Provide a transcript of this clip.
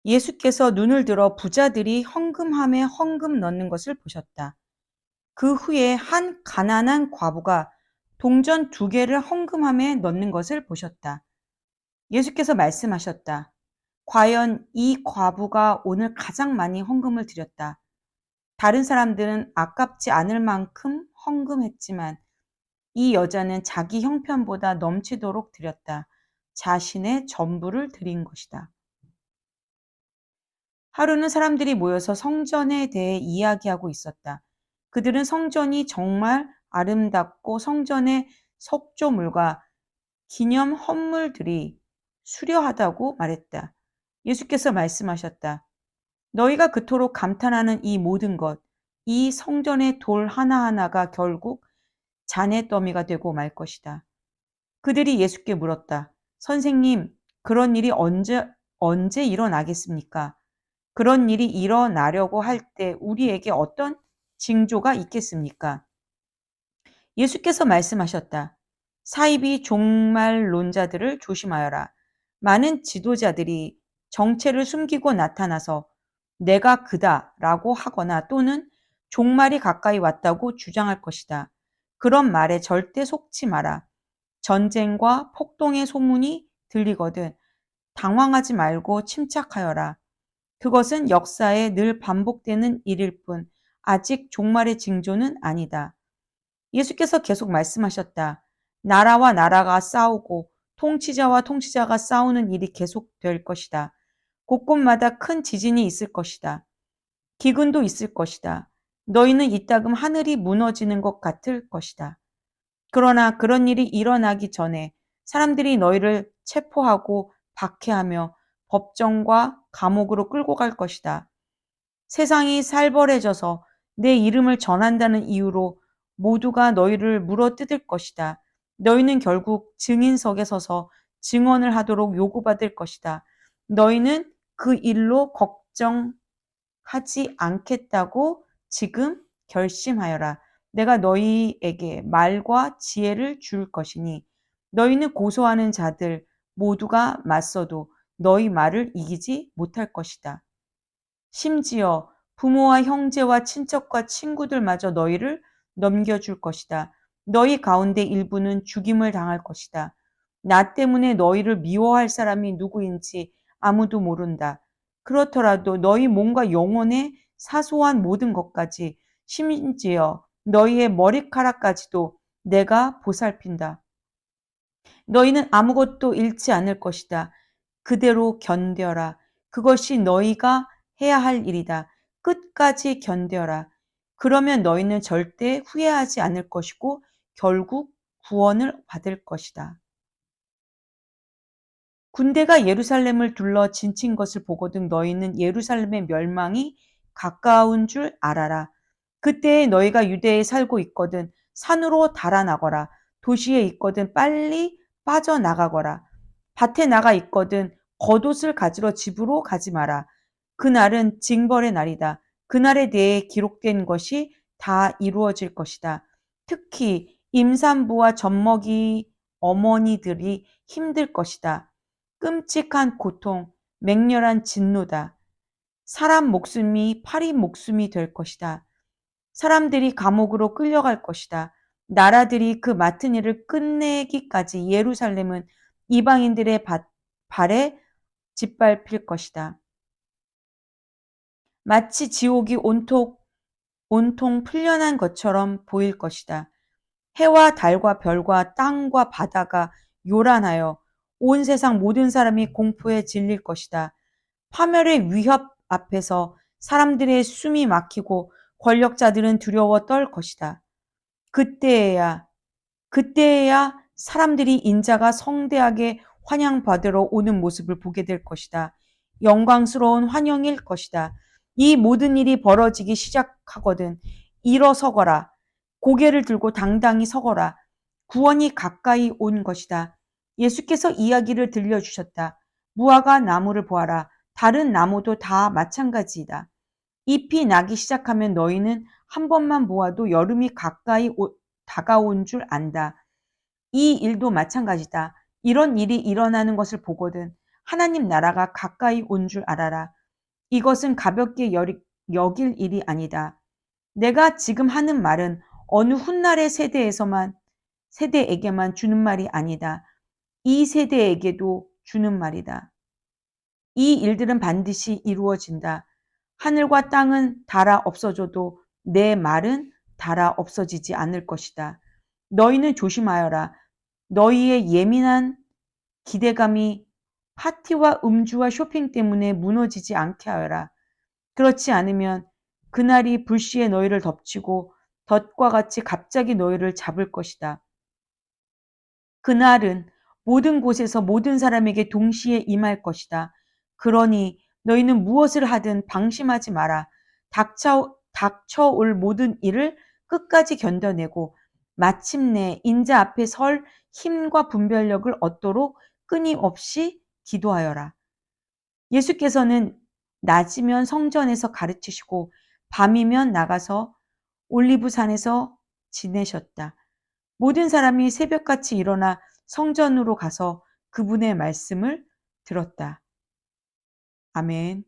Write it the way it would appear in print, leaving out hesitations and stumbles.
예수께서 눈을 들어 부자들이 헌금함에 헌금 넣는 것을 보셨다. 그 후에 한 가난한 과부가 동전 2개를 헌금함에 넣는 것을 보셨다. 예수께서 말씀하셨다. 과연 이 과부가 오늘 가장 많이 헌금을 드렸다. 다른 사람들은 아깝지 않을 만큼 헌금했지만 이 여자는 자기 형편보다 넘치도록 드렸다. 자신의 전부를 드린 것이다. 하루는 사람들이 모여서 성전에 대해 이야기하고 있었다. 그들은 성전이 정말 아름답고 성전의 석조물과 기념 헌물들이 수려하다고 말했다. 예수께서 말씀하셨다. 너희가 그토록 감탄하는 이 모든 것, 이 성전의 돌 하나하나가 결국 잔의 더미가 되고 말 것이다. 그들이 예수께 물었다. 선생님, 그런 일이 언제 일어나겠습니까? 그런 일이 일어나려고 할 때 우리에게 어떤 징조가 있겠습니까? 예수께서 말씀하셨다. 사이비 종말론자들을 조심하여라. 많은 지도자들이 정체를 숨기고 나타나서 내가 그다 라고 하거나 또는 종말이 가까이 왔다고 주장할 것이다. 그런 말에 절대 속지 마라. 전쟁과 폭동의 소문이 들리거든 당황하지 말고 침착하여라. 그것은 역사에 늘 반복되는 일일 뿐 아직 종말의 징조는 아니다. 예수께서 계속 말씀하셨다. 나라와 나라가 싸우고 통치자와 통치자가 싸우는 일이 계속될 것이다. 곳곳마다 큰 지진이 있을 것이다. 기근도 있을 것이다. 너희는 이따금 하늘이 무너지는 것 같을 것이다. 그러나 그런 일이 일어나기 전에 사람들이 너희를 체포하고 박해하며 법정과 감옥으로 끌고 갈 것이다. 세상이 살벌해져서 내 이름을 전한다는 이유로 모두가 너희를 물어뜯을 것이다. 너희는 결국 증인석에 서서 증언을 하도록 요구받을 것이다. 너희는 그 일로 걱정하지 않겠다고 지금 결심하여라. 내가 너희에게 말과 지혜를 줄 것이니 너희는 고소하는 자들 모두가 맞서도 너희 말을 이기지 못할 것이다. 심지어 부모와 형제와 친척과 친구들마저 너희를 넘겨줄 것이다. 너희 가운데 일부는 죽임을 당할 것이다. 나 때문에 너희를 미워할 사람이 누구인지 아무도 모른다. 그렇더라도 너희 몸과 영혼의 사소한 모든 것까지, 심지어 너희의 머리카락까지도 내가 보살핀다. 너희는 아무것도 잃지 않을 것이다. 그대로 견뎌라. 그것이 너희가 해야 할 일이다. 끝까지 견뎌라. 그러면 너희는 절대 후회하지 않을 것이고 결국 구원을 받을 것이다. 군대가 예루살렘을 둘러 진친 것을 보거든 너희는 예루살렘의 멸망이 가까운 줄 알아라. 그때에 너희가 유대에 살고 있거든 산으로 달아나거라. 도시에 있거든 빨리 빠져나가거라. 밭에 나가 있거든 겉옷을 가지러 집으로 가지 마라. 그날은 징벌의 날이다. 그날에 대해 기록된 것이 다 이루어질 것이다. 특히 임산부와 젖먹이 어머니들이 힘들 것이다. 끔찍한 고통, 맹렬한 진노다. 사람 목숨이 파리 목숨이 될 것이다. 사람들이 감옥으로 끌려갈 것이다. 나라들이 그 맡은 일을 끝내기까지 예루살렘은 이방인들의 발에 짓밟힐 것이다. 마치 지옥이 온통 풀려난 것처럼 보일 것이다. 해와 달과 별과 땅과 바다가 요란하여 온 세상 모든 사람이 공포에 질릴 것이다. 파멸의 위협 앞에서 사람들의 숨이 막히고 권력자들은 두려워 떨 것이다. 그때에야 사람들이 인자가 성대하게 환영받으러 오는 모습을 보게 될 것이다. 영광스러운 환영일 것이다. 이 모든 일이 벌어지기 시작하거든 일어서거라. 고개를 들고 당당히 서거라. 구원이 가까이 온 것이다. 예수께서 이야기를 들려주셨다. 무화과 나무를 보아라. 다른 나무도 다 마찬가지이다. 잎이 나기 시작하면 너희는 한 번만 보아도 여름이 가까이 다가온 줄 안다. 이 일도 마찬가지다. 이런 일이 일어나는 것을 보거든 하나님 나라가 가까이 온 줄 알아라. 이것은 가볍게 여길 일이 아니다. 내가 지금 하는 말은 어느 훗날의 세대에게만 주는 말이 아니다. 이 세대에게도 주는 말이다. 이 일들은 반드시 이루어진다. 하늘과 땅은 닳아 없어져도 내 말은 닳아 없어지지 않을 것이다. 너희는 조심하여라. 너희의 예민한 기대감이 파티와 음주와 쇼핑 때문에 무너지지 않게 하여라. 그렇지 않으면 그날이 불시에 너희를 덮치고 덫과 같이 갑자기 너희를 잡을 것이다. 그날은 모든 곳에서 모든 사람에게 동시에 임할 것이다. 그러니 너희는 무엇을 하든 방심하지 마라. 닥쳐올 모든 일을 끝까지 견뎌내고 마침내 인자 앞에 설 힘과 분별력을 얻도록 끊임없이 기도하여라. 예수께서는 낮이면 성전에서 가르치시고 밤이면 나가서 올리브산에서 지내셨다. 모든 사람이 새벽같이 일어나 성전으로 가서 그분의 말씀을 들었다. 아멘.